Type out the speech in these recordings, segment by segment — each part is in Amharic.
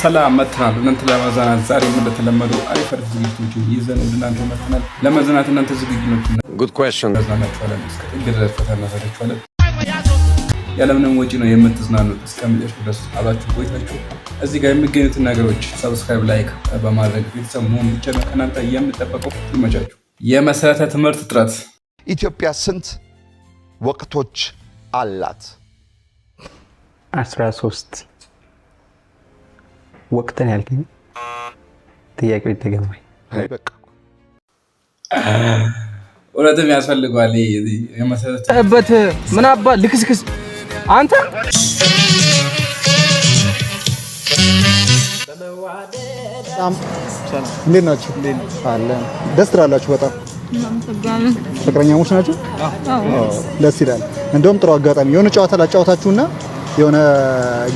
ሰላም መጥተናል። እናንተ ለማዝናናት ዛሬ እንደተለመደው አሪፍ ዝግጅቶችን ይዘን ወደ እናንተ መጥተናል። ለማዝናናት እናንተ ዝግጁ ናችሁ? ጉድ ኩዌስችን ያለምንም ወጪ ነው የምትዝናኑት። እስከምጨርሱ ድረስ አብራችሁ ቆይታችሁ እዚህ ጋር የሚገኙትን ነገሮች ሰብስክራይብ፣ ላይክ በማድረግ ቤተሰብ መሆን ብቻ ነው ከእናንተ የምጠበቀው። ይመቻችሁ። የመሰረተ ትምህርት እጥረት። ኢትዮጵያ ስንት ወቅቶች አላት? 13 ወቅትን ያልከኝ ጥያቄው ይተገማኝ። አይ በቃ ወራተም ያስፈልጋል። የመሰረተበት ምን አባ ልክስክስ አንተ እንዴት ናችሁ? አለን። ደስ ትላላችሁ በጣም ፍቅረኛሞች ናችሁ? ደስ ይላል። እንደውም ጥሩ አጋጣሚ የሆነ ጨዋታ ላጫወታችሁና የሆነ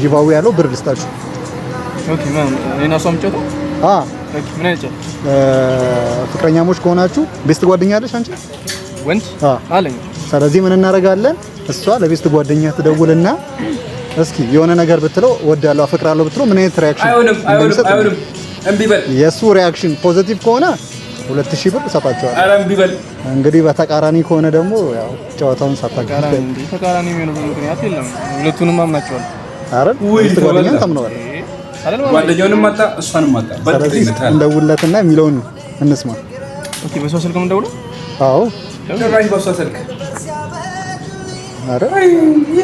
ጊቫዌ ያለው ብር ልስጣችሁ። ኦኬ ማን እኔና ሷም ጨዋታ? ኦኬ ምን አይቻል? ፍቅረኛሞች ከሆናችሁ ቤስት ጓደኛ አለሽ አንቺ? ወንድ አለኝ። ስለዚህ ምን እናደርጋለን? እሷ ለቤስት ጓደኛ ትደውልና እስኪ የሆነ ነገር ብትለው ወዳለው አፈቅራለሁ ብትለው ምን አይነት ሪአክሽን አይሆንም እምቢ በል። የሱ ሪአክሽን ፖዚቲቭ ከሆነ 2000 ብር እሰጣቸዋለሁ። ኧረ እምቢ በል። እንግዲህ በተቃራኒ ከሆነ ደግሞ ያው ጨዋታውን ሳታጋራ ተቃራኒ የሚሆነው ምክንያት የለም። ሁለቱንም አምናቸዋለሁ። አረ ቤስት ጓደኛን ታምነዋለህ? ጓደኛውንም ማጣ እሷንም ማጣ እንደውለትና የሚለውን እንስማ። ኦኬ በሷ ስልክ ምን ደውለው? አዎ ጭራሽ በሷ ስልክ። አረ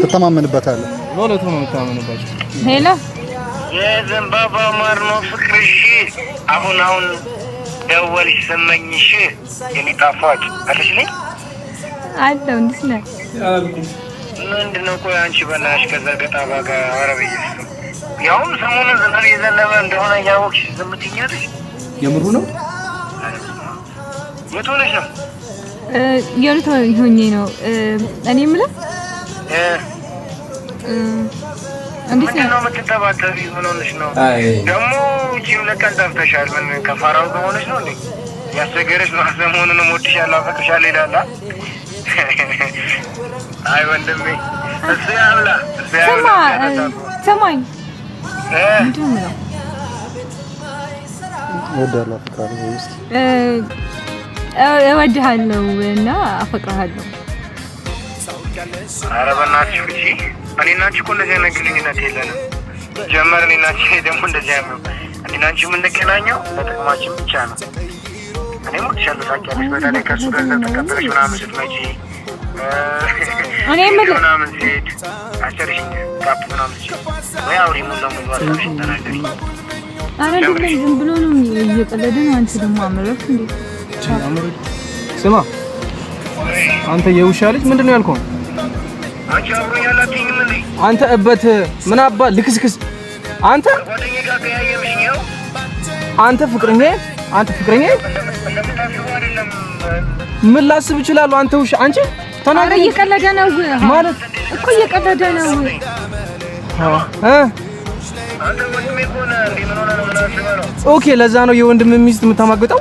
ትተማመንበታለህ? ወለቱ ነው የምትተማመንባቸው። ሄሎ የዘንባባ ማር ነው ፍቅርሽ። አሁን ደወልሽ ሰማኝሽ። የኔ ጣፋጭ አለሽልኝ አለው እንዴት ነህ? ምንድነው? ቆይ አንቺ በእናትሽ ከዛ ገጣባ ጋር አረበይስ ያውም ሰሞኑን ዝናብ የዘነበ እንደሆነ ያወቅሽ ዝም ትይኛለሽ? የምሩ ነው? የት ሆነሽ ነው? የሩት ሆኜ ነው። እኔ የምልህ እንዴት ነው የምትተባተቢ? ምን ሆነሽ ነው ደግሞ? እቺም ለቀን ጠፍተሻል። ምን ከፋራው ጋር ሆነሽ ነው እንዴ? ያስቸገረሽ ነው? ሰሞኑን እወድሻለሁ አፈቅርሻለሁ ይላል። አይ ወንድሜ እሱ ያብላ ሰማኝ ምንድን ነው? ወዳለው አፈቅራለሁ ወይስ እወድሃለሁ እና አፈቅርሃለሁ? ኧረ በእናትሽ ፍቺ። እኔና አንቺ እኮ እንደዚህ አይነት ግንኙነት የለንም። ጀመር እኔና አንቺ ደግሞ እንደዚህ ያለው እኔና አንቺ የምንገናኘው ለጥቅማችን ብቻ ነው። እኔም እወድሻለሁ ታውቂያለሽ። በተለይ ከእሱ ገንዘብ ተቀበለሽ ምናምን ስትመጪ እኔ የምልህ ምናምን ሲሄድ አስጨርሽኝ ካፕ ምናምን ሲሄድ ወይ አውሪ ሙሉ ለሙሉ አሳብሽኝ ተናገሪ። ኧረ አይደለም ዝም ብሎ ነው እየቀለደ ነው። አንቺ ደግሞ አመረርክ እንዴ? ስማ አንተ የውሻ ልጅ ምንድን ነው ያልከው? አንቺ አብሮኝ አላትኝም እንዴ? አንተ እበት ምን አባ ልክስክስ አንተ ጓደኛዬ ጋር ከያየምሽ ነው። አንተ ፍቅረኛ እንደምታስበው አይደለም። ምን ላስብ እችላለሁ? አንተ ውሻ አንቺ ተናገር። እየቀለደ ነው ማለት እኮ እየቀለደ ነው። አንተ ወንድሜ እኮ ነህ እንዴ? ምን ሆነህ ነው? ምን አስበህ ነው? ኦኬ ለዛ ነው የወንድም ሚስት የምታማግጠው?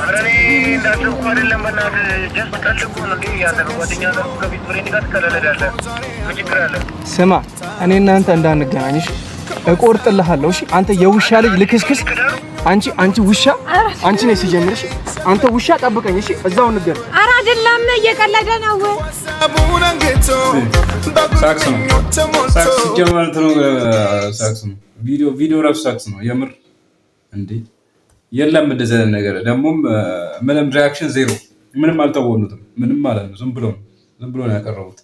ኧረ እኔ እንዳሰብኩ አይደለም። በእናትህ ጀስት ቀልድ እኮ ነው። እንዴ ያንተ ጓደኛ ጋር ከቤት ፍሬንድ ጋር ትቀላለዳለህ። ምን ችግር አለ? ስማ እኔ እናንተ እንዳንገናኝ እሺ? እቆርጥልሃለሁ እሺ? አንተ የውሻ ልጅ ልክስክስ አንቺ ውሻ አንቺ ነሽ ሲጀምርሽ። አንተ ውሻ ጠብቀኝ እሺ? እዛው እንገር። ኧረ አይደለም እየቀለደ ነው። ሳክስ ጀመርት ነው። ሳክስ ነው። ቪዲዮ ራሱ ሳክስ ነው የምር እንዴ? የለም እንደዚህ አይነት ነገር። ደግሞም ምንም ሪአክሽን ዜሮ፣ ምንም አልተወኑትም። ምንም ማለት ነው። ዝም ብሎ ነው ያቀረቡት።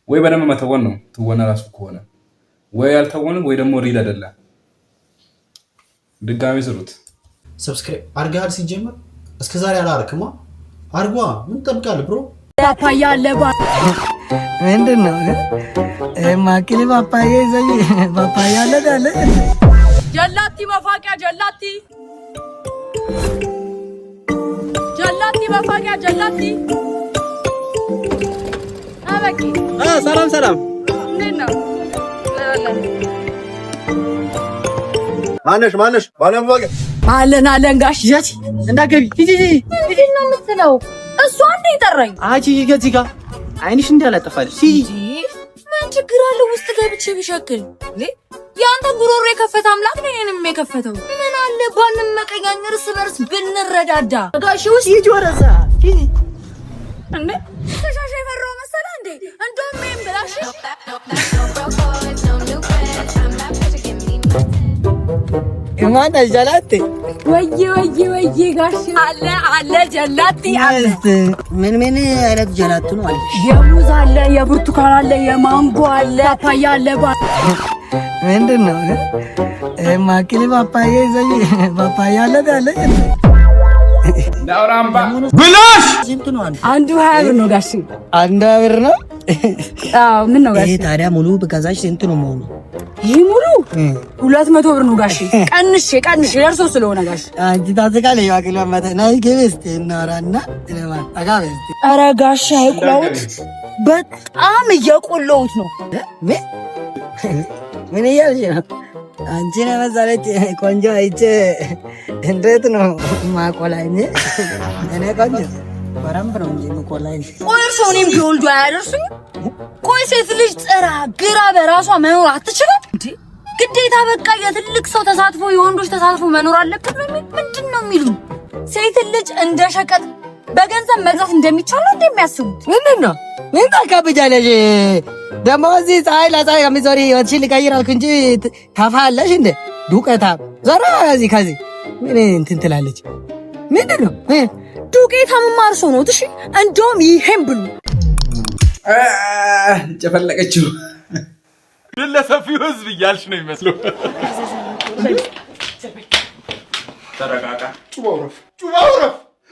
ወይ በደንብ መተወን ነው ትወና ራሱ ከሆነ ወይ አልተወንም ወይ ደግሞ ሪል አይደለም። ድጋሚ ስሩት። ሰብስክራይብ አርጋል ሲጀመር እስከዛሬ አላረክማ አርጓ። ምን ጠብቃለህ ብሮ? ፓፓያ ለባ ምንድነው? ማኪሊ ፓፓያ ይዘኝ ፓፓያ ለዳለ ጀላቲ መፋቂያ ጀላቲ መፋቂያ ጀላቲ አበቂ ሰላም እንዴት ነው? ማነሽ ባለማወቅ አለን ጋሽ ጃች እንዳገቢ ሂጂ ነው የምትለው? እሱ አንዴ ይጠራኝ። አጂ ይገዚህ ጋር አይንሽ እንዳላጠፋልሽ ሂጂ። ምን ችግር አለው? ውስጥ ገብቼ ብሸክል ያንተ ጉሮሮ የከፈተ አምላክ ነው እኔንም የከፈተው። ምን አለ ባንመቀኛኝ እርስ በርስ ብንረዳዳ። ጋሽውስ ይጆረዛ እንዴ ተሻሻ የፈራው መሰለህ እንዴ? እንደውም ምን ብላሽ ማን ጀላቲ ወይ ጋሽ አለ ጀላቲ አለ። ምን አይነት ጀላቱ ነው አለ? የሙዝ አለ፣ የብርቱካን አለ፣ የማንጎ አለ፣ ፓፓያ አለ። ምንድነው ማኪሊ ፓፓያ ይዘኝ ፓፓያ አለ አለ ዳውራምባ ብላሽ ስንት ነው? አንዱ 20 ብር ነው ጋሽ። አንዱ 20 ብር ነው? አዎ ምን ነው ጋሽ? ይሄ ታዲያ ሙሉ በጋዛሽ ስንት ነው መሆኑ? ይሄ ሙሉ 200 ብር ነው ጋሽ። ቀንሽ ደርሶ ስለሆነ ጋሽ። አንቺ ታዝቃለሽ ማኪሊ ማታ ናይ ገበስት እናራና ለማ አጋበስት። ኧረ ጋሽ አይቆላውት በጣም እየቆለውት ነው። ምን እያልሽ ነው? አንቺ ነው መሰለች ቆንጆ አይቼ እንዴት ነው ማቆላኝ? እኔ ቆንጆ በረምብ ነው እንጂ ማቆላኝ። ቆይ እኔም ቢወልዱ አያደርሱኝ? ቆይ ሴት ልጅ ጥራ ግራ በራሷ መኖር አትችልም እንዴ? ግዴታ በቃ የትልቅ ሰው ተሳትፎ የወንዶች ተሳትፎ መኖር አለበት ነው? ምንድን ነው የሚሉኝ? ሴት ልጅ እንደ ሸቀጥ በገንዘብ መግዛት እንደሚቻል ነው እንደሚያስቡት? ምንድን ነው ምን ታካብጃለሽ? ደግሞ እዚህ ፀሐይ ለፀሐይ ከሚዞሪ ህይወትሽን ልቀይር አልኩ እንጂ ታፋለሽ እንደ ዱቄታ ዞራ እዚህ ከዚህ ምን እንትን ትላለች? ምንድን ነው ዱቄታ መማር ሰው ነው? እሺ እንደውም ይሄን ብሉ ጨፈለቀችው ለሰፊው ህዝብ እያልሽ ነው ይመስለው። ተረጋጋ። ጩባው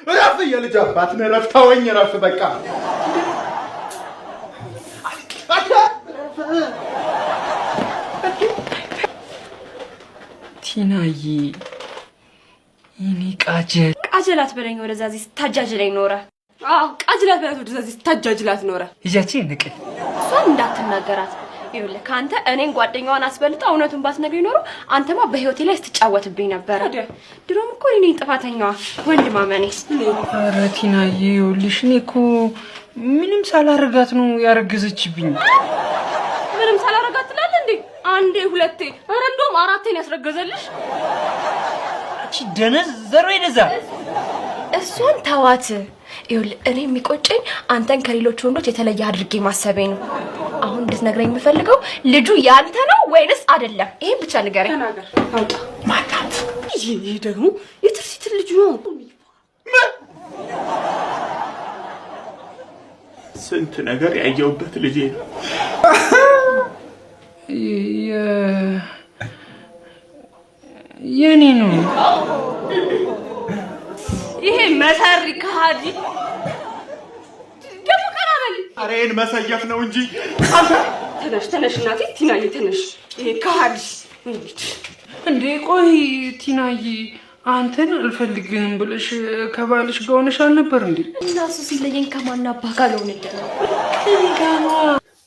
ረፍ የልጅ አባት ነው። ረፍ ተወኝ፣ ረፍ በቃ ቲናዬ የኔ ቃጀላት በለኝ ወደዛ እዚህ ስታጃጅለኝ ኖረ። አዎ ቃጀላት በላት ወደዛ እዚህ ስታጃጅላት ኖረ። ይያቺ ንቅ እሷን እንዳትናገራት። ይኸውልህ ካንተ እኔን ጓደኛዋን አስበልጣ እውነቱን ባትነግሪኝ ኖሮ አንተማ በህይወቴ ላይ ስትጫወትብኝ ነበር። ድሮም እኮ እኔ ጥፋተኛዋ ወንድማመኔ። ኧረ ቲናዬ ይኸውልሽ እኔ እኮ ምንም ሳላረጋት ነው ያረገዘችብኝ። ምንም ሳላረጋት ትላለህ እንዴ? አንዴ ሁለቴ ኧረ እንደውም አራቴን ያስረገዘልሽ። እቺ ደነዝ ዘሮ ይደዛ እሷን ተዋት። ይኸውልህ እኔ የሚቆጨኝ አንተን ከሌሎች ወንዶች የተለየ አድርጌ ማሰቤ ነው። አሁን እንድትነግረኝ የምፈልገው ልጁ ያንተ ነው ወይንስ አይደለም? ይሄን ብቻ ንገረኝ። ተናገር። አውጣ ማናት? ይሄ ደግሞ የትርሲት ልጅ ነው። ስንት ነገር ያየውበት ልጄ ነው። የኔ ነው። ይሄ መሰሪ ከሃዲ ደግሞ ቀራበል። አሬን መሰየፍ ነው እንጂ ተነሽ እናቴ ቲናዬ ተነሽ። ይሄ ከሃዲ እንዴ ቆይ ቲናዬ አንተን አልፈልግም ብለሽ ከባልሽ ጋር ሆነሽ አልነበር እንዴ? እና እሱ ሲለየኝ ከማን አባ ጋር ልሆንልህ ነው?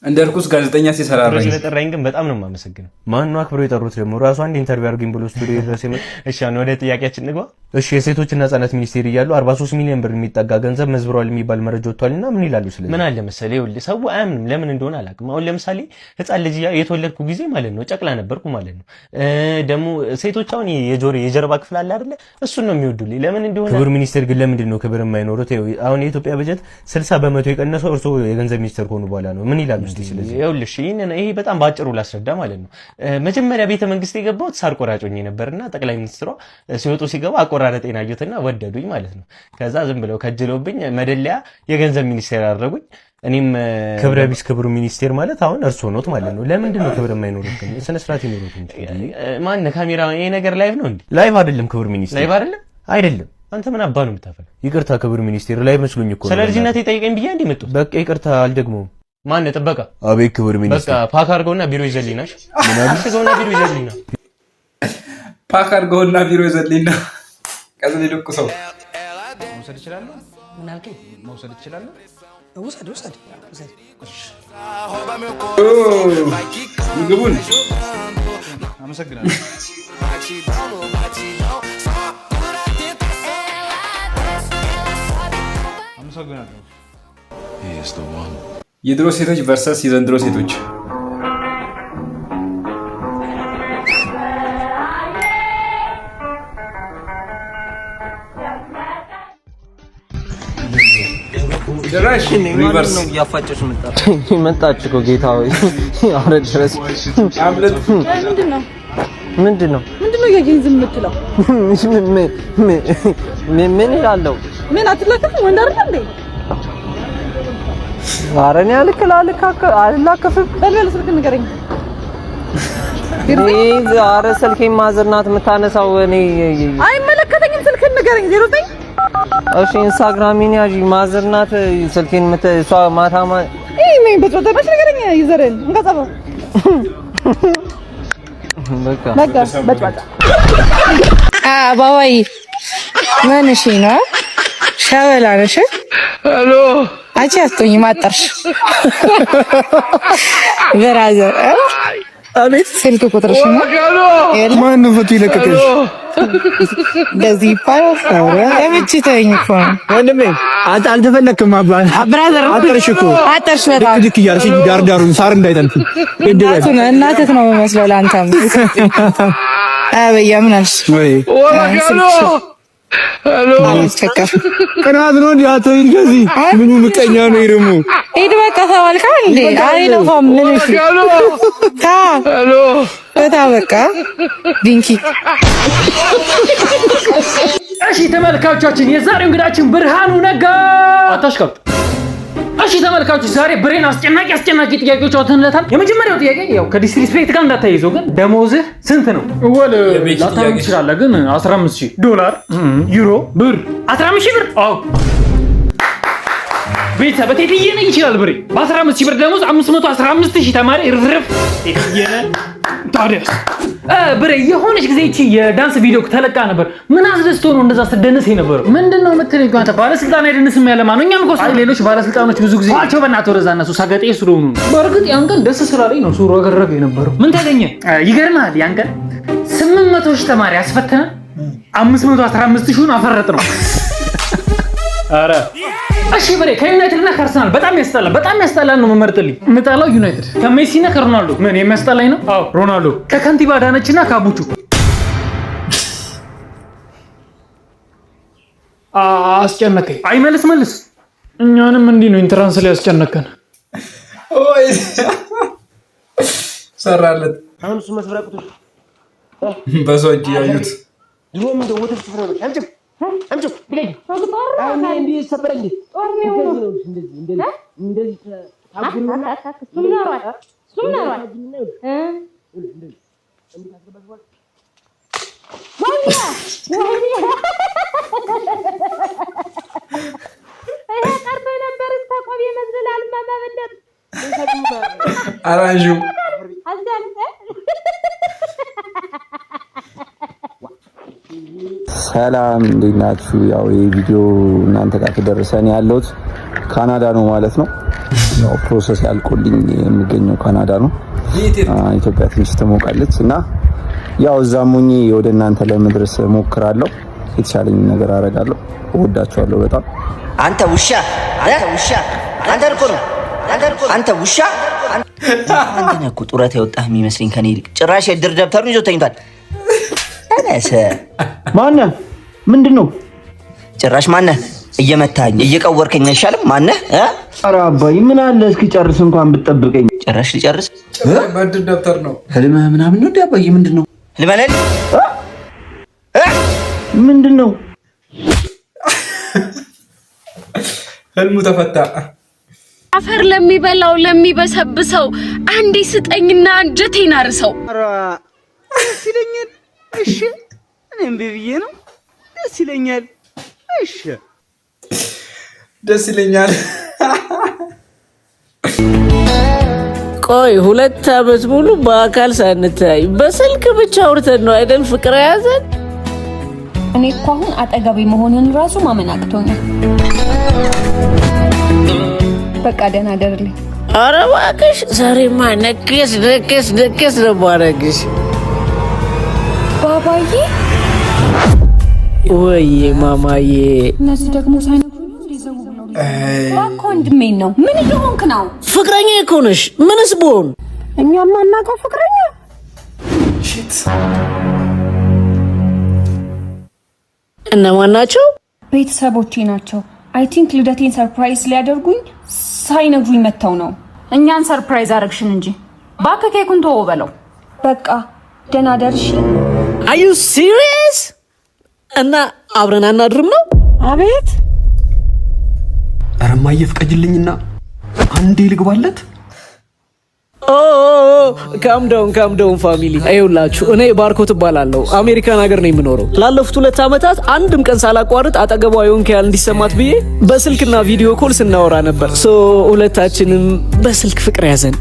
እንደ እርኩስ ጋዜጠኛ ሲሰራራኝ ስለጠራኝ ግን በጣም ነው የማመሰግነው። ማን ነው አክብሮ የጠሩት ደግሞ ራሱ አንድ ኢንተርቪው አድርገኝ ብሎ ስቱዲዮ ድረስ ይመጣ። እሺ አሁን ወደ ጥያቄያችን ንግባ። እሺ የሴቶችና ህጻናት ሚኒስቴር እያሉ 43 ሚሊዮን ብር የሚጠጋ ገንዘብ መዝብሯል የሚባል መረጃ ወጥቷልና ምን ይላሉ? ስለዚህ ምን አለ መሰለህ ይኸውልህ ሰው አያምንም። ለምን እንደሆነ አላውቅም። አሁን ለምሳሌ ህጻን ልጅ የተወለድኩ ጊዜ ማለት ነው ጨቅላ ነበርኩ ማለት ነው። ደግሞ ሴቶች አሁን የጀርባ ክፍል አለ አይደለ? እሱን ነው የሚወዱልኝ። ለምን እንደሆነ ክብር ሚኒስቴር ግን ለምንድን ነው ክብር የማይኖሩት? አሁን የኢትዮጵያ በጀት 60% የቀነሰው እርሶ የገንዘብ ሚኒስቴር ከሆኑ በኋላ ነው። ምን ይላሉ? ስለዚህ ይኸውልህ ይሄ በጣም ባጭሩ ላስረዳ ማለት ነው። መጀመሪያ ቤተ መንግስት የገባሁት ሳር ቆራጮኝ ነበርና ጠቅላይ ሚኒስትሯ ሲወጡ ሲገባ አቆራረጤን አዩትና ወደዱኝ ማለት ነው። ከዛ ዝም ብለው ከጅለውብኝ መደለያ የገንዘብ ሚኒስቴር አደረጉኝ። እኔም ክብረ ቢስ ክብሩ ሚኒስቴር ማለት አሁን እርሶ ኖት ማለት ነው። ለምንድን ነው ክብር የማይኖሩት? ግን ስነ ስርዓት ይኖሩት እንጂ ማን ካሜራ ይሄ ነገር ላይቭ ነው እንዴ? ላይቭ አይደለም ክብር ሚኒስቴር ላይቭ አይደለም። አንተ ምን አባ ነው የምታፈል? ይቅርታ ክብር ሚኒስቴር ላይቭ መስሎኝ እኮ ስለ ልጅነቴ ጠይቀኝ ብዬ እንዴ መጣሁ። በቃ ይቅርታ አልደግመውም። ማን ጥበቃ? አቤት ክብር ሚኒስቴር። በቃ ፓክ አድርገውና ቢሮ ይዘልኝናሽ። ምን አድርገውና ቢሮ ይዘልኝና ፓክ አድርገውና ቢሮ ይዘልኝና ከዚህ ልክ ሰው መውሰድ ይችላል። ምን አልከኝ? መውሰድ ይችላል። ውሰድ። ምግቡን አመሰግናለሁ። የድሮ ሴቶች ቨርሰስ የዘንድሮ ሴቶች ድራሽ ሪቨርስ ነው ያፋጨሽ መጣች እኮ ጌታው አረ ድረስ አምልጥ ምንድነው ያገኝ ዝም የምትለው ምን ይላልው ምን አትላከፍ ወንድ አይደል እንዴ አረኛ አልላከፍም በልበል ስልክ ንገረኝ አረ ስልኬን ማዘርናት የምታነሳው እኔ አይመለከተኝም ስልክ ንገረኝ 09 እሺ ኢንስታግራሚን ያጂ ማዘርናት ስልኬን እሷ ማታማ ነኝ በጾታሽ ንገረኝ ይዘረን እንጋዛው በቃ በቃ ባባይ ማንሽ ነው ሻወላ ነሽ ሄሎ አንቺ አትሆኚ ማጠርሽ ብራዘር አቤት ስልክ ቁጥርሽ ነው ማን ነው ፎቶ ይለቀቀሽ እንደዚህ ይባላል ለምችተኝ እኮ ወንድሜ አልተፈለክም አባል ብራዘር አጠርሽ በጣም ልክ እያልሽ ዳርዳሩን ሳር እንዳይጠልፍ እናትህ ነው መስለው ላንተም አበያ ምን አልሽ ወይ ሄሎ ቅናት ነው እንዴ አቶይ ከዚህ ምኑ ምቀኛ ነው ይረሙ ሄድ በቃ ተባልካ እንዴ አይለፋም ምን እሺ ሄሎ በቃ ዲንኪ እሺ ተመልካቾቻችን የዛሬው እንግዳችን ብርሃኑ ነጋ አታሽከብ እሺ ተመልካቾች ዛሬ ብሬን አስጨናቂ ጥያቄዎች አውጥተንለታል የመጀመሪያው ጥያቄ ያው ከዲስሪስፔክት ጋር እንዳታይዘው ግን ደሞዝህ ስንት ነው ወለ ላታም ይችላል ግን $15000 ዩሮ ብር 15000 ብር አው ቤታ በቴትየነ ይችላል ብሬ በ15000 ብር ደሞዝ 515000 ተማሪ ርፍርፍ ቴትየነ ታዲያስ ብሬ የሆነች ጊዜ እቺ የዳንስ ቪዲዮ ተለቃ ነበር ምን አስደስቶ ነው እንደዛ ተደነሰ ነበር ምንድነው የምትለኝ አንተ ባለስልጣን አይደንስም ያለማን እኛም እኮ ሌሎች ባለስልጣኖች ብዙ ጊዜ አቸው በእናትህ ወረዛ እነሱ ሰገጤ ስለሆኑ በርግጥ ያን ቀን ደስ ስላለኝ ነው ሱሮ ገረገ የነበረው ምን ተገኘ ይገርማል ያን ቀን 800000 ተማሪ አስፈተነ 515000ን አፈረጥ ነው አረ እሺ ብሬ ከዩናይትድ እና ከአርሰናል በጣም ያስጠላል ነው መመርጥልኝ ምጣላው ዩናይትድ ከሜሲ እና ከሮናልዶ ምን የሚያስጠላኝ ነው አዎ ሮናልዶ ከካንቲባ ዳነችና ካቡቹ አስጨነቀኝ መልስ እኛንም እንዲህ ነው ኢንትራንስ ላይ ያስጨነቀን ኦይ ሰራለት አሁን እሱ መስብራቁት በሶጂ ያዩት ድሮም እንደው ወተት ፍረው አንቺ ብለኝ አሁን እንዴ ሰበረኝ እንደዚህ ታጉልና ሱናራ አራንጁ ሰላም እንዴት ናችሁ? ያው ይሄ ቪዲዮ እናንተ ጋር ተደረሰኝ ያለሁት ካናዳ ነው ማለት ነው። ያው ፕሮሰስ ያልቆልኝ የሚገኘው ካናዳ ነው። ኢትዮጵያ ትንሽ ትሞቃለች እና ያው እዛም ሆኜ ወደ እናንተ ለመድረስ ሞክራለሁ። የተሻለኝ ነገር አደርጋለሁ። እወዳችኋለሁ በጣም። አንተ ውሻ አንተ ውሻ አንተ ነህ እኮ ጡረታ የወጣህ የሚመስለኝ ከኔ ይልቅ ጭራሽ የድር ደብተሩን ይዞ ተኝቷል። እነሰ ማነህ? ምንድነው? ጭራሽ ማነህ? እየመታኝ እየቀወርከኝ አይሻልም? ማነህ? ኧረ አባይ ምን አለ እስኪ ጨርስ እንኳን ብትጠብቀኝ። ጭራሽ ሊጨርስ በድር ደብተር ነው ህልምህ ምናምን ነው አባዬ? ምንድነው ህልመለል? ምንድነው? ህልሙ ተፈታ። አፈር ለሚበላው ለሚበሰብሰው አንዴ ስጠኝና አንጀቴን አርሰው። ኧረ ደስ ይለኛል። እሺ እኔም ብዬ ነው ደስ ይለኛል። እሺ ደስ ይለኛል። ቆይ 2 ዓመት ሙሉ በአካል ሳንታይ በስልክ ብቻ አውርተን ነው አይደል ፍቅር ያዘን? እኔ እኮ አሁን አጠገቤ መሆንን ራሱ ማመን አቅቶኛል። በቃ ደህና ደርልኝ። ኧረ እባክሽ ዛሬማ ነከስ ነው ማረግሽ። ባባዬ ወይ ማማዬ እነዚህ ደግሞ ሳይነግሩኝ እንደዘው ብለው እባክህ ወንድሜን ነው። ምን እየሆንክ ነው? ፍቅረኛ እኮ ነሽ። ምንስ ብሆን እኛማ እናውቀው ፍቅረኛ ሺት እነማን ናቸው? ቤተሰቦቼ ናቸው። አይ ቲንክ ልደቴን ሰርፕራይዝ ሊያደርጉኝ ሳይነግሩኝ መተው ነው። እኛን ሰርፕራይዝ አረግሽን እንጂ ባከ ኬኩን ተወው በለው። በቃ ደህና ደርሽ። አር ዩ ሲሪየስ? እና አብረን አናድርም ነው? አቤት አረማዬ ፍቀጅልኝና አንዴ ልግባለት። ካም ዳውን ፋሚሊ። አይውላችሁ እኔ ባርኮት እባላለሁ። አሜሪካን ሀገር ነው የምኖረው። ላለፉት 2 ዓመታት አንድም ቀን ሳላቋርጥ አጠገቧ የሆንክ ያህል እንዲሰማት ብዬ በስልክና ቪዲዮ ኮል ስናወራ ነበር። ሁለታችንም በስልክ ፍቅር ያዘን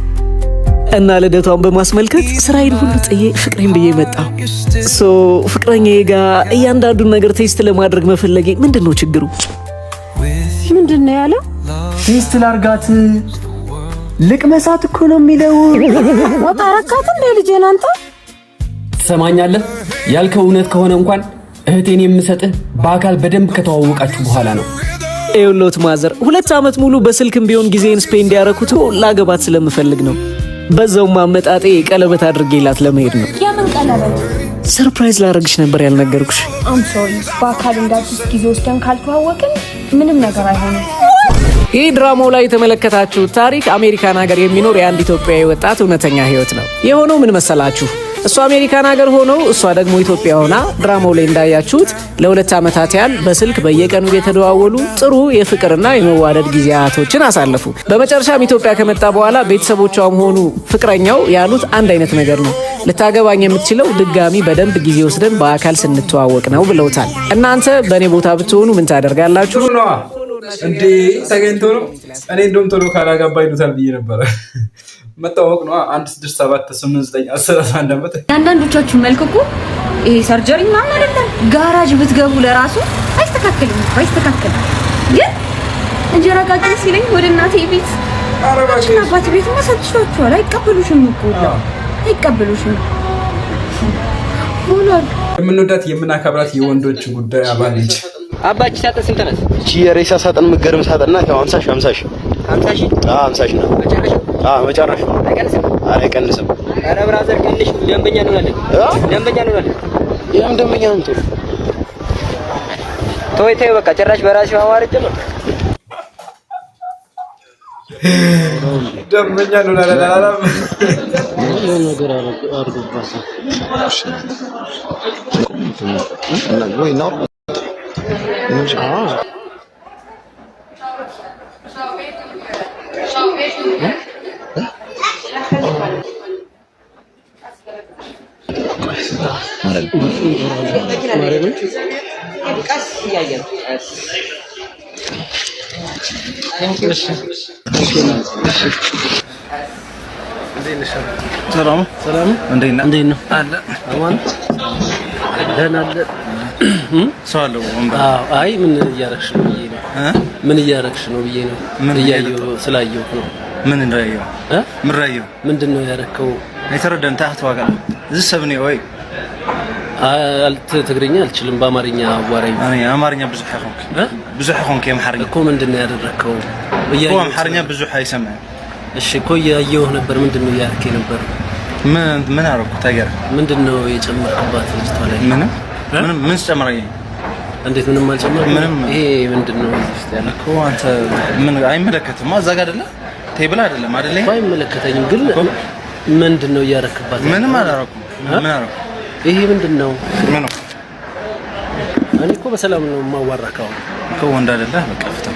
እና ልደቷን በማስመልከት ስራዬን ሁሉ ጥዬ ፍቅሬን ብዬ መጣሁ። ፍቅረኛዬ ጋር እያንዳንዱን ነገር ቴስት ለማድረግ መፈለጌ ምንድነው ችግሩ? ምንድነው ያለው? ቴስት ላርጋት ልቅመሳት እኮ ነው የሚለው። ወጣረካት እንደ ልጄ አንተ ትሰማኛለህ? ያልከው እውነት ከሆነ እንኳን እህቴን የምሰጥህ በአካል በደንብ ከተዋወቃችሁ በኋላ ነው። ኤውሎት ማዘር 2 ዓመት ሙሉ በስልክም ቢሆን ጊዜን ስፔንድ ያረኩት ላገባት ስለምፈልግ ነው። በዛው ማመጣጤ ቀለበት አድርጌላት ለመሄድ ነው። የምን ቀለበት? ሰርፕራይዝ ላረግሽ ነበር ያልነገርኩሽ። አም ሶሪ። በአካል እንዳትስ ጊዜ ወስደን ካልተዋወቅን ምንም ነገር አይሆንም። ይህ ድራማው ላይ የተመለከታችሁት ታሪክ አሜሪካን ሀገር የሚኖር የአንድ ኢትዮጵያዊ ወጣት እውነተኛ ህይወት ነው። የሆነው ምን መሰላችሁ? እሱ አሜሪካን ሀገር ሆኖ እሷ ደግሞ ኢትዮጵያ ሆና ድራማው ላይ እንዳያችሁት ለ2 ዓመታት ያህል በስልክ በየቀኑ የተደዋወሉ ጥሩ የፍቅርና የመዋደድ ጊዜያቶችን አሳለፉ። በመጨረሻም ኢትዮጵያ ከመጣ በኋላ ቤተሰቦቿም ሆኑ ፍቅረኛው ያሉት አንድ አይነት ነገር ነው። ልታገባኝ የምትችለው ድጋሚ በደንብ ጊዜ ወስደን በአካል ስንተዋወቅ ነው ብለውታል። እናንተ በእኔ ቦታ ብትሆኑ ምን ታደርጋላችሁ? እንዴ ተገኝቶ ነው። እኔ እንደውም ቶሎ ካላጋባ ይሉታል ብዬ ነበረ። መታወቅ ነው 1 6 7 8 9 10 11 ዓመት። አንዳንዶቻችሁ መልክ እኮ ይሄ ሰርጀሪ ምናምን አይደለም። ጋራጅ ብትገቡ ለራሱ አይስተካከልም። ግን እንጀራ ጋግር ሲለኝ ወደ እናቴ ቤት አረባችን አባቴ ቤት ማሰጥቷቸዋል። አይቀበሉሽም እኮ አይቀበሉሽም። የምንወዳት የምናከብራት የወንዶች ጉዳይ አባል ልጅ አባቺ ሳጥን ስንት ናት? እቺ የሬሳ ሳጥን ምገርም ሳጥን ናት። ያው 50 ሺህ 50 ሺህ 50 ሺህ ነው መጨረሻው። አይቀንስም። ኧረ ብራዘር ቀንሽ። ደንበኛ እንሆናለን። ያም ደንበኛ ነው። ተወይ በቃ ጭራሽ በራሴ ማዋረድ ጀመር። ደንበኛ እንሆናለን። ነገር አርጉባሳ ወይ ነው ሰላም እንዴት ነው? አለ አማን ደህና አለ። ሰው አለው ወንበር። አይ ምን እያረግሽ ነው ብዬ ነው። ምን እያረግሽ ነው ብዬ ነው። እያየሁ ስላየሁ ነው። ምን እንዳየው ምን ራየው ምንድነው ያረከው? አይተረዳን ታህት ዋጋ እዚህ ሰብኔ ወይ ትግርኛ አልችልም። በአማርኛ አዋራኝ። እኔ አማርኛ ብዙ ሆንክ የማርኛ እኮ ምንድነው ያደረከው? እኮ አማርኛ ብዙ አይሰማም። እሺ እኮ እያየሁ ነበር። ምንድነው ያረከ ነበር? ምን አረኩ? ታገር ምንድነው የጨመርክባት ልጅቷ ላይ? ምን ጨመረኝ? እንዴት ምንም አልጨመርኩም? ይሄ ምንድነው እዚህ ያለ እኮ አንተ ምን አይመለከትም። እዛ ጋር አይደለ ቴብል አይደለም አይደለ? አይመለከተኝም። ግን ምንድነው ያረክባት? ምንም አላረኩም። ምን አረኩ? ይሄ ምንድነው? ምን ነው? እኔ እኮ በሰላም ነው የማዋራከው እኮ ወንድ አይደለ? በቃ ፍታ።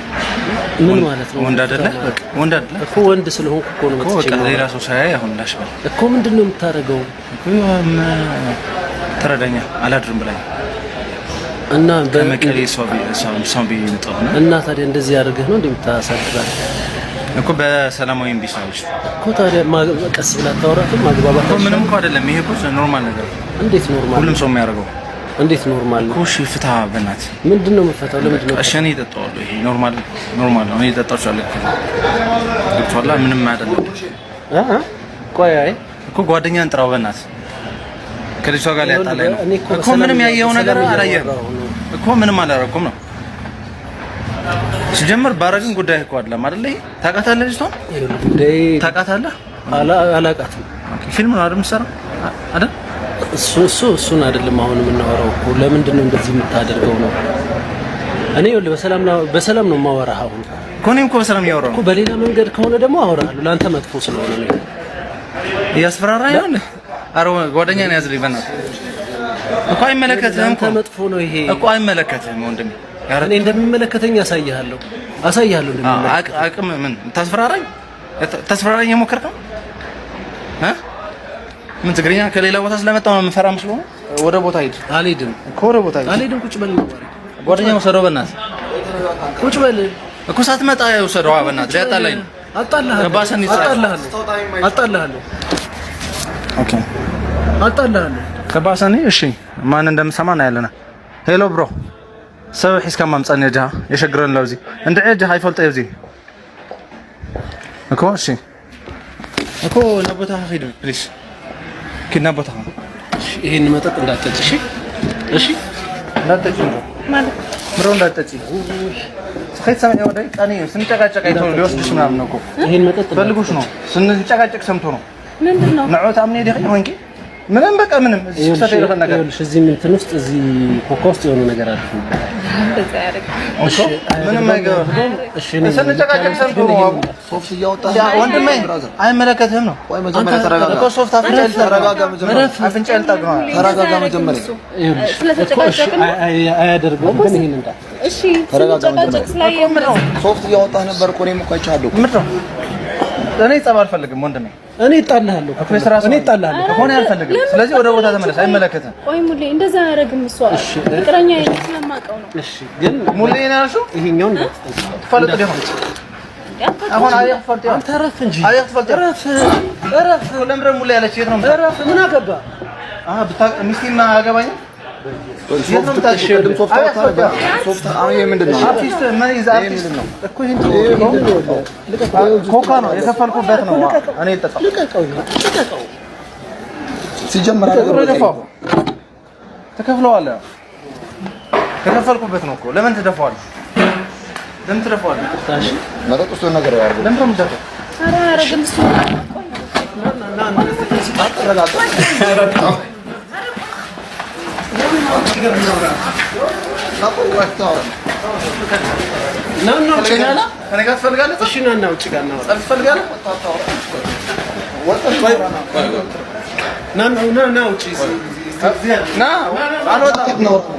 ምን ማለት ነው? ወንድ አይደለ? በቃ ወንድ አይደለ? እኮ ወንድ ስለሆንኩ እኮ ነው በቃ ሌላ ሰው ሳያይ አሁን ላሽበል እኮ ምንድነው የምታረገው? እኮ ተረዳኛ አላድርም ብላኝ እና በመቀሌ ሰው ቢመጣው ነው። እና ታዲያ እንደዚህ ያደርግህ ነው እንደምታሳድራል እኮ በሰላማዊ ቢሳውሽ እኮ ታዲያ ቀስ ብላ ታወራትም ማግባባት እኮ ምንም እኮ አይደለም። ይሄ እኮ ኖርማል ነገር። እንዴት ኖርማል? ሁሉም ሰው የሚያደርገው። እንዴት ኖርማል ነው? እሺ ፍታ በእናትህ። ምንድነው የምፈታው? ለምንድነው? እሺ እኔ እጠጣዋለሁ። ይሄ ኖርማል ነው። እኔ እጠጣዋለሁ። ዶክተር ምንም አይደለም። ቆይ አይ እኮ ጓደኛን ጥራው በእናትህ። ከልጅቷ ጋር ሊያጣላኝ ነው እኮ። ምንም ያየው ነገር አላየህም እኮ። ምንም አላደረኩም ነው ሲጀምር። ባረግን ጉዳይ እኮ አይደለም አይደል? ታውቃታለህ ልጅቷን? ታውቃታለህ? አላውቃትም። ፊልም ነው አይደል የምትሰራው አይደል? እሱን አይደለም አሁን የምናወራው እኮ። ለምንድን ነው እንደዚህ የምታደርገው ነው? እኔ በሰላም ነው የማወራህ። አሁን እኔም እኮ በሰላም እያወራሁ እኮ። በሌላ መንገድ ከሆነ ደግሞ አወራለሁ። ለአንተ መጥፎ ስለሆነ ነው እያስፈራራኝ ነው። ኧረ ጓደኛዬ ነው ያዝልኝ በእናትህ እኮ አይመለከትህም እኮ መጥፎ ነው ይሄ እኮ አይመለከትህም ወንድሜ። እኔ እንደሚመለከተኝ አሳይሃለሁ እንደሚመለከተኝ። አቅም ምን ታስፈራራኝ የሞከርክ ነው? ምን ትግርኛ ከሌላ ቦታ ስለመጣሁ ነው የምፈራ መስሎ ነው? ወደ ቦታ ሂድ። አልሄድም እኮ ወደ ቦታ ሂድ። አልሄድም። ቁጭ በል ነው ጓደኛዬ ወሰደው በእናትህ ቁጭ በል እኮ ሳትመጣ ወሰደው በእናትህ ሊያጣላኝ ነው። አጣልሃለሁ። ኦኬ አጣልሃለሁ። ከባሰኒ እሺ ማን እንደምሰማ ነው ያለና ሄሎ ብሮ ሰብ ሒስካ ማምጻን የጃ የሸግረን ለውዚ እንደ እጅ ሃይፈልጠ ይውዚ እኮ እሺ እኮ ነቦታ ሄድ ፕሊስ ከና ቦታ ይሄን መጠጥ እንዳትጠጪ እሺ እንዳትጠጪ ማለት ምሮ እንዳትጠጪ ስከት ሰማኝ ወደ ቀኔ ስንጨቃጨቅ አይቶ ሊወስድሽ ምናምን ነው እኮ ይሄን መጠጥ ፈልጉሽ ነው ስንጨቃጨቅ ሰምቶ ነው ምንድነው ነውት አምኔ ደኸኝ ሆንኪ ምንም በቃ ምንም እዚህ ተፈጠረ ነገር እዚህ እንትን ውስጥ እዚህ ኮካ ውስጥ የሆነ ነገር አለ። እሺ ምንም ነገር እሺ ስንጨቃጨቅ ሰምቶ ነው ሶፍት እያወጣ ወንድሜ አይመለከትህም ነው ወይ መጀመሪያ ተረጋጋ እኮ ሶፍት ተረጋጋ መጀመሪያ አፍንጫ ልጠግነው ተረጋጋ መጀመሪያ ስለተጨቃጨቅን አያደርገውም ግን ይሄን እንዳ እሺ ስለተጨቃጨቅ ስላየው ሶፍት እያወጣ ነበር እኮ እኔም እኮ አይቻለሁ ምንድነው እኔ ጸብ አልፈልግም ወንድሜ እኔ እጣልሃለሁ እኔ እጣልሃለሁ ከሆነ አልፈልግም ስለዚህ ወደ ቦታ ተመለስ አይመለከትም ቆይ ሙሌ እንደዛ አያረግም እሷ ፍቅረኛ ይሄን ስለማቀው ነው እሺ ግን ሙሌ ናሹ ይሄኛው ፈልጥ ደሞ አሁን አየህ ፈልጥ አንተ ረፍ እንጂ አየህ ፈልጥ ረፍ ለምረ ሙሌ ያለች የት ነው ረፍ ምን አገባ ሚስቴማ አገባኝ ኮካ ነው የከፈልኩበት ነው እኔ ልጠጣው ሲጀምር ተከፍለዋለህ የከፈልኩበት ነው እኮ ለምን ትደፋዋለህ መጠጥ ውስጥ ነገር ያደርግ ለምን ትደፋው ኧረ አያረግም እሱ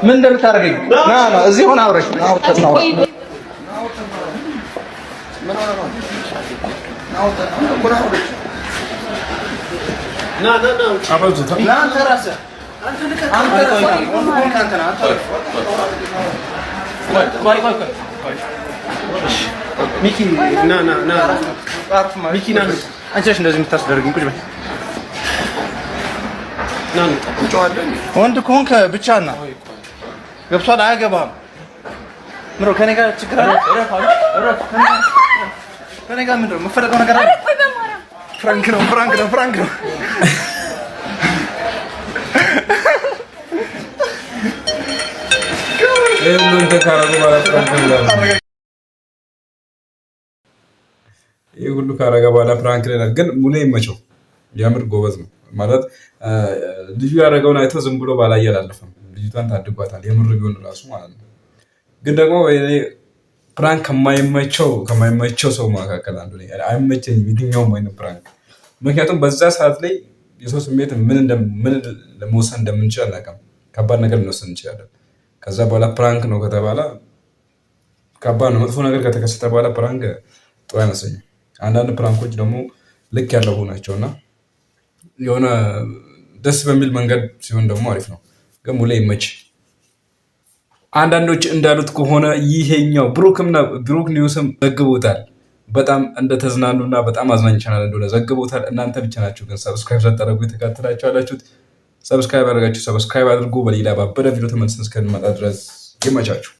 ምን እንደምታደርገኝ እዚህ ሆነ አብረሽ ሚኪ ና ሚኪ ና አንቺሽ እንደዚህ የምታስደርግኝ ቁጭ በይ ና ወንድ ከሆንክ ብቻና ገብቷል አያገባም ምሮ ከኔ ጋር ችግር አለ ከኔ ጋር ምንድን ነው የምትፈልገው ነገር አለ ፍራንክ ነው ይሄ ሁሉ ካረገ በኋላ ፍራንክ ላይ ግን ሙሌ ይመቸው ያምር ጎበዝ ነው ማለት ልጁ ያደረገውን አይቶ ዝም ብሎ ባላየ አላለፈም ልጅቷን ታድጓታል የምር ቢሆን ራሱ ማለት ነው ግን ደግሞ እኔ ፍራንክ ከማይመቸው ሰው መካከል አንዱ ነኝ አይመቸኝም የትኛውም አይነት ፍራንክ ምክንያቱም በዛ ሰዓት ላይ የሰው ስሜት ምን ለመወሰን እንደምንችል አናውቅም ከባድ ነገር ልንወስን እንችላለን ከዛ በኋላ ፕራንክ ነው ከተባለ ከባድ ነው መጥፎ ነገር ከተከሰተ በኋላ ፕራንክ ጥሩ አይመስለኝም አንዳንድ ፕራንኮች ደግሞ ልክ ያለው ናቸውና የሆነ ደስ በሚል መንገድ ሲሆን ደግሞ አሪፍ ነው ግን ሙሌ ይመች አንዳንዶች እንዳሉት ከሆነ ይሄኛው ብሩክ ኒውስም ዘግቦታል በጣም እንደተዝናኑና በጣም አዝናኝ ቻናል እንደሆነ ዘግቦታል እናንተ ብቻ ናችሁ ግን ሰብስክራይብ ሳታደርጉ የተከታተላችሁ ያላችሁት ሰብስክራይብ አድርጋችሁ ሰብስክራይብ አድርጉ በሌላ ባበደ ቪዲዮ ተመልሰን እስከምንመጣ ድረስ ይመቻችሁ